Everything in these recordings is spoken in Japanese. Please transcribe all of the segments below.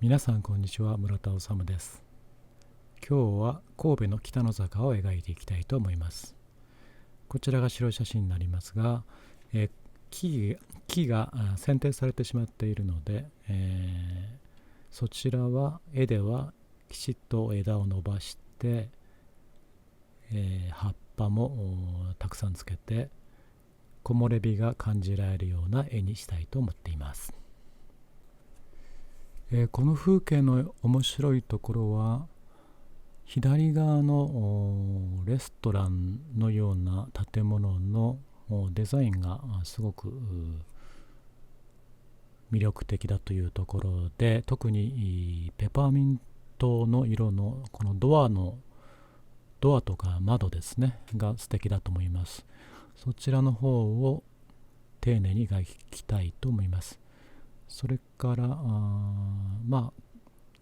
皆さんこんにちは。村田治です。今日は神戸の北の坂を描いていきたいと思います。こちらが白写真になりますが、えー木が剪定されてしまっているので、そちらは絵ではきちっと枝を伸ばして、葉っぱもたくさんつけて木漏れ日が感じられるような絵にしたいと思っています。この風景の面白いところは、左側のレストランのような建物のデザインがすごく魅力的だというところで、特にペパーミントの色のこのドアとか窓ですねが素敵だと思います。そちらの方を丁寧に描きたいと思います。それから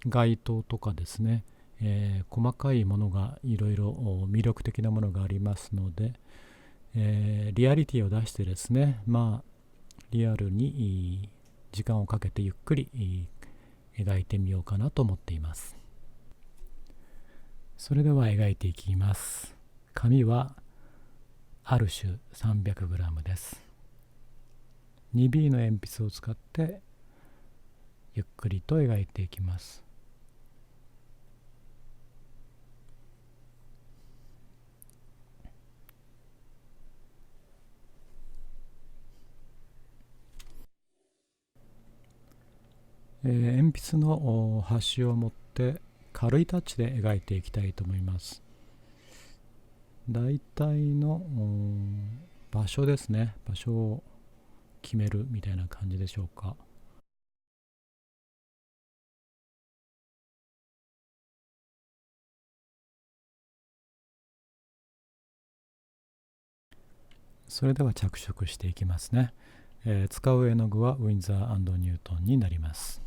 街灯とかですね、細かいものがいろいろ魅力的なものがありますので、リアリティを出してですね、リアルに時間をかけてゆっくり描いてみようかなと思っています。それでは描いていきます。紙はある種 300g です。2B の鉛筆を使ってゆっくりと描いていきます。鉛筆の端を持って軽いタッチで描いていきたいと思います。大体の場所ですね、場所を決めるみたいな感じでしょうか。それでは着色していきますね。使う絵の具はウィンザー&ニュートンになります。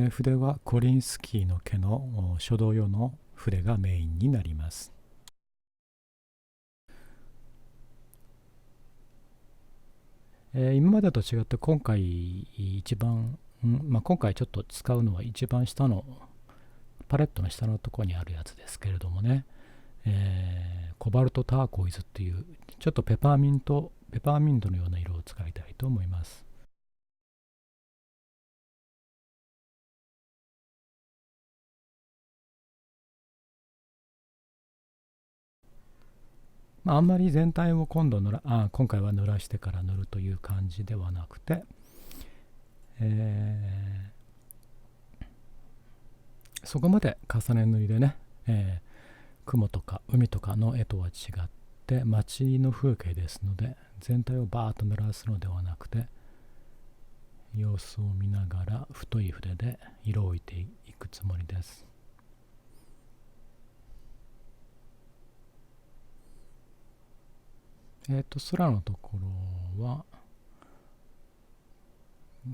筆はコリンスキーの毛の書道用の筆がメインになります。今までと違って今回今回ちょっと使うのは一番下のパレットの下のところにあるやつですけれどもね、コバルトターコイズっていうちょっとペパーミントのような色を使いたいと思います。あんまり全体を今回は濡らしてから塗るという感じではなくて、そこまで重ね塗りでね、雲とか海とかの絵とは違って街の風景ですので、全体をバーッと濡らすのではなくて、様子を見ながら太い筆で色を置いていくつもりです。空のところは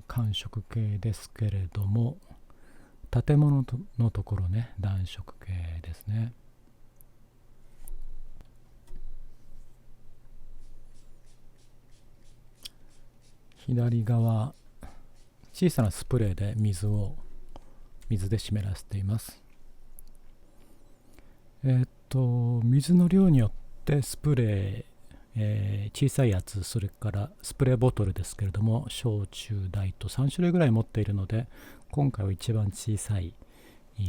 寒色系ですけれども、建物のところね、暖色系ですね。左側、小さなスプレーで水で湿らせています。水の量によってスプレー、小さいやつ、それからスプレーボトルですけれども、小中大と3種類ぐらい持っているので、今回は一番小さい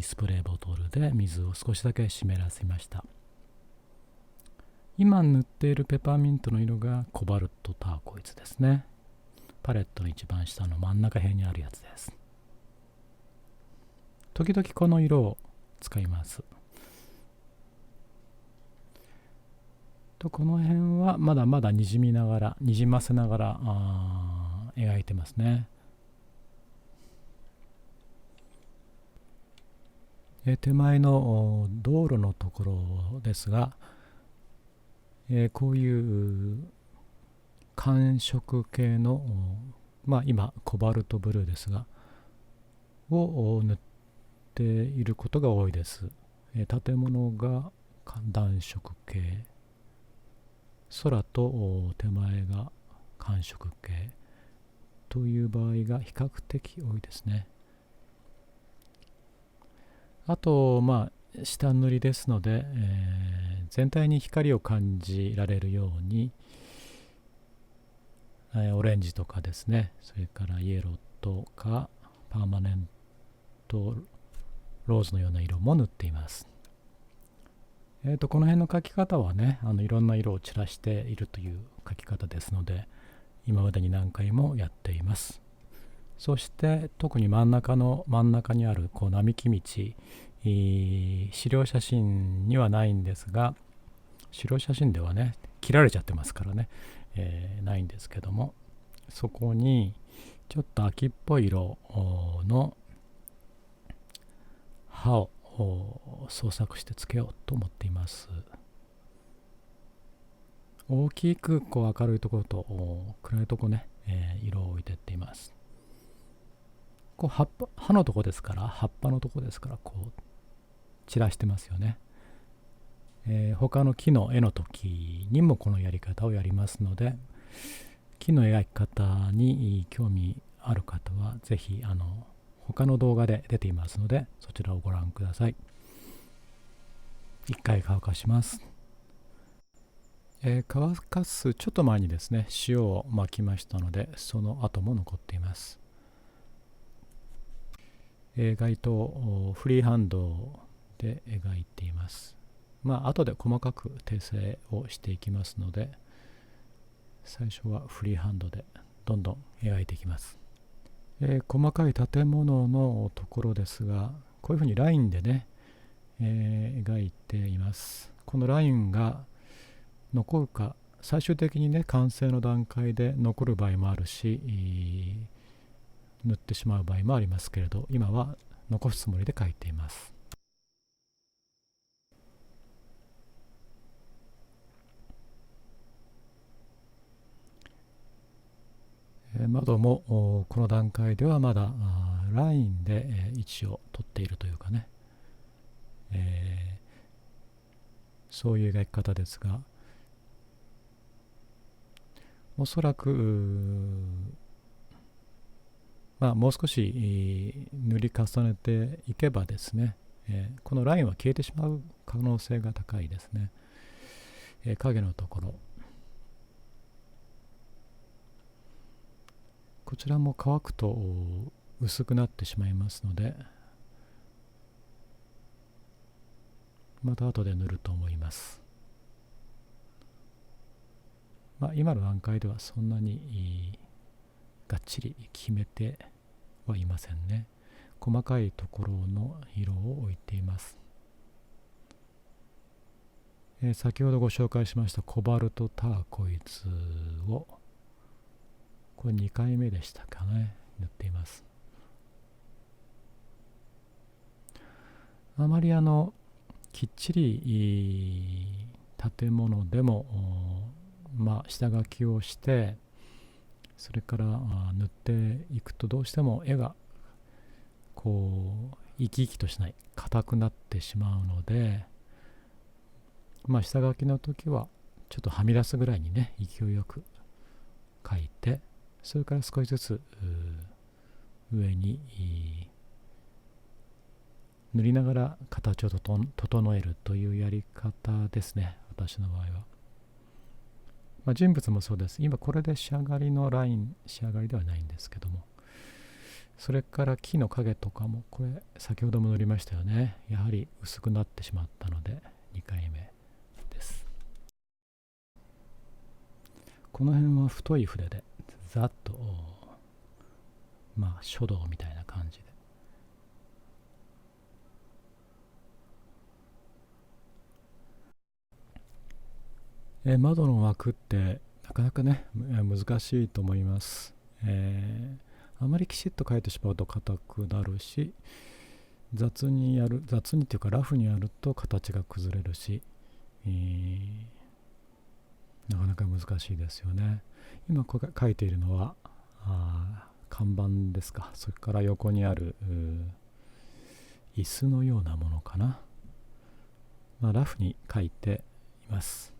スプレーボトルで水を少しだけ湿らせました。今塗っているペパーミントの色がコバルトターコイズですね。パレットの一番下の真ん中辺にあるやつです。時々この色を使います。この辺はまだまだにじませながら描いてますね。手前の道路のところですが、こういう寒色系の、今コバルトブルーですがを塗っていることが多いです。建物が暖色系、空と手前が寒色系という場合が比較的多いですね。あと下塗りですので、全体に光を感じられるように、オレンジとかですね、それからイエローとかパーマネントローズのような色も塗っています。この辺の描き方はね、いろんな色を散らしているという描き方ですので、今までに何回もやっています。そして特に真ん中にある並木道、資料写真にはないんですが、資料写真ではね切られちゃってますからね、ないんですけども、そこにちょっと秋っぽい色の葉を創作してつけようと思っています。大きく明るいところと暗いところね、色を置いていっています。葉のとこですから、葉っぱのとこですから、散らしてますよね。他の木の絵の時にもこのやり方をやりますので、木の描き方に興味ある方はぜひ他の動画で出ていますので、そちらをご覧ください。一回乾かします。乾かすちょっと前にですね、塩をまきましたので、その跡も残っています。街灯フリーハンドで描いています。後で細かく訂正をしていきますので、最初はフリーハンドでどんどん描いていきます。細かい建物のところですが、こういうふうにラインでね、描いています。このラインが残るか、最終的にね完成の段階で残る場合もあるし、塗ってしまう場合もありますけれど、今は残すつもりで描いています。窓もこの段階ではまだラインで位置を取っているというかね、そういう描き方ですが、おそらくもう少し塗り重ねていけばですね、このラインは消えてしまう可能性が高いですね。影のところ、こちらも乾くと薄くなってしまいますので、また後で塗ると思います。今の段階ではそんなにがっちり決めてはいませんね。細かいところの色を置いています。先ほどご紹介しましたコバルトターコイズを、これ2回目でしたかね、塗っています。あまりきっちり建物でも下書きをして、それから塗っていくとどうしても絵が生き生きとしない、硬くなってしまうので、下書きの時はちょっとはみ出すぐらいにね勢いよく描いて、それから少しずつ上に塗りながら形を整えるというやり方ですね、私の場合は。人物もそうです。今これで仕上がりのライン、仕上がりではないんですけども、それから木の影とかも、これ先ほども塗りましたよね。やはり薄くなってしまったので2回目です。この辺は太い筆でざっと書道みたいな感じで、窓の枠ってなかなかね難しいと思います。あまりきちっと描いてしまうと硬くなるし、雑にというかラフにやると形が崩れるし、なかなか難しいですよね。今描いているのは看板ですか。それから横にある椅子のようなものかな。ラフに描いています。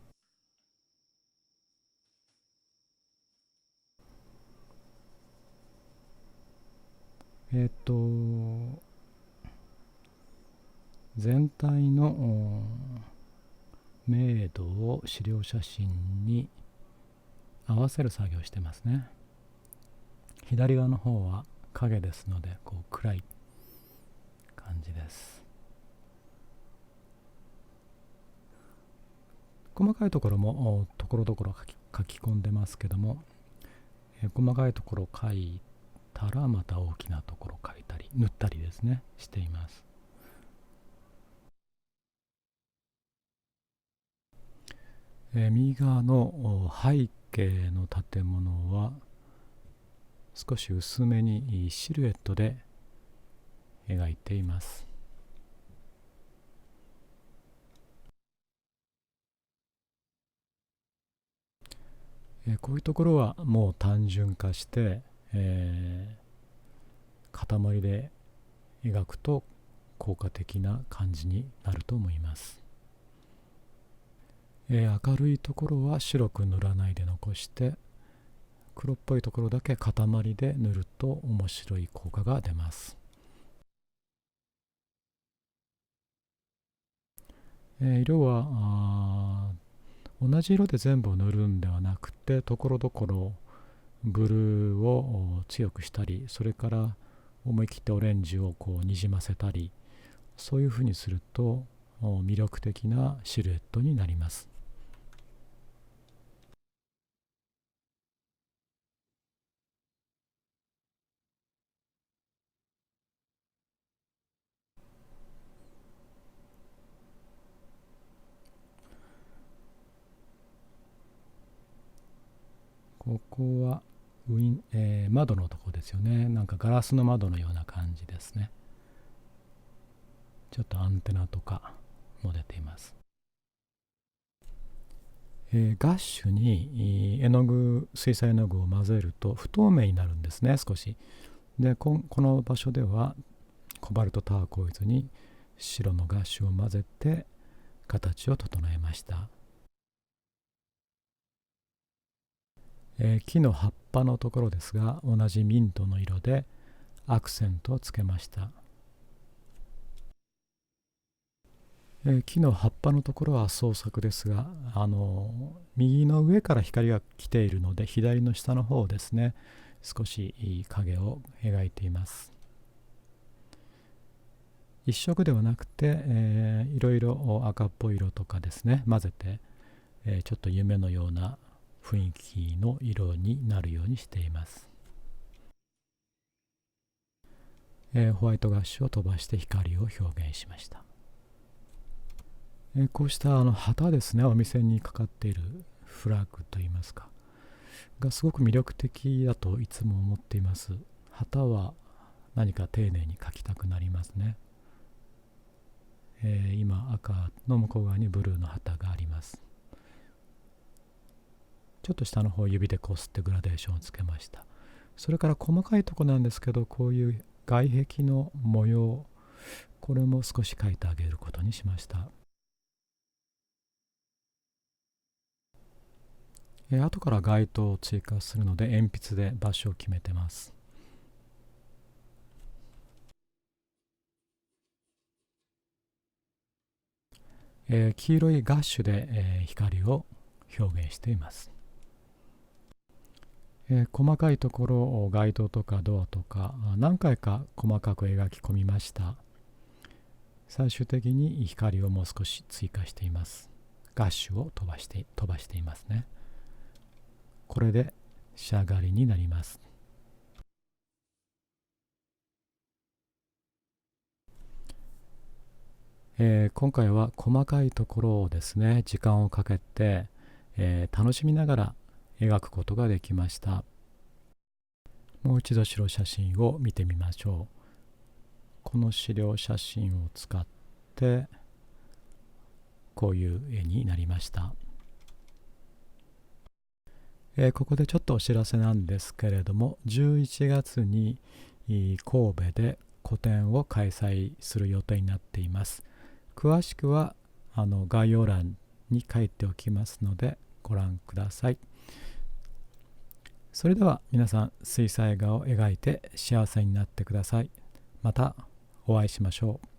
えっと全体の明度を資料写真に合わせる作業をしてますね。左側の方は影ですのでこう暗い感じです。細かいところもところどころ書き込んでますけども、細かいところ書いたらまた大きなところ書いたり塗ったりですねしています。右側の背景の建物は少し薄めにシルエットで描いています。こういうところはもう単純化して、塊で描くと効果的な感じになると思います。明るいところは白く塗らないで残して、黒っぽいところだけ塊で塗ると面白い効果が出ます。色は同じ色で全部を塗るんではなくて、ところどころブルーを強くしたり、それから思い切ってオレンジをこうにじませたり、そういうふうにすると魅力的なシルエットになります。ここは窓のとこですよね。なんかガラスの窓のような感じですね。ちょっとアンテナとかも出ています。ガッシュに水彩絵の具を混ぜると不透明になるんですね、少し。で、この場所ではコバルトターコイズに白のガッシュを混ぜて形を整えました。木の葉っぱのところですが、同じミントの色でアクセントをつけました。木の葉っぱのところは創作ですが、右の上から光が来ているので、左の下の方ですね、少し影を描いています。一色ではなくて、いろいろ赤っぽい色とかですね混ぜて、ちょっと夢のような雰囲気の色になるようにしています。ホワイトガッシュを飛ばして光を表現しました。こうした旗ですね、お店にかかっているフラッグといいますかがすごく魅力的だといつも思っています。旗は何か丁寧に描きたくなりますね。今赤の向こう側にブルーの旗があります。ちょっと下の方を指でこすってグラデーションをつけました。それから細かいとこなんですけど、こういう外壁の模様、これも少し描いてあげることにしました。後から街灯を追加するので鉛筆で場所を決めてます。黄色いガッシュで、光を表現しています。細かいところを街灯とかドアとか何回か細かく描き込みました。最終的に光をもう少し追加しています。ガッシュを飛ばしていますね。これで仕上がりになります。今回は細かいところをですね時間をかけて、楽しみながら描くことができました。もう一度資料写真を見てみましょう。この資料写真を使ってこういう絵になりました。ここでちょっとお知らせなんですけれども、11月に神戸で個展を開催する予定になっています。詳しくは概要欄に書いておきますのでご覧ください。それでは皆さん、水彩画を描いて幸せになってください。またお会いしましょう。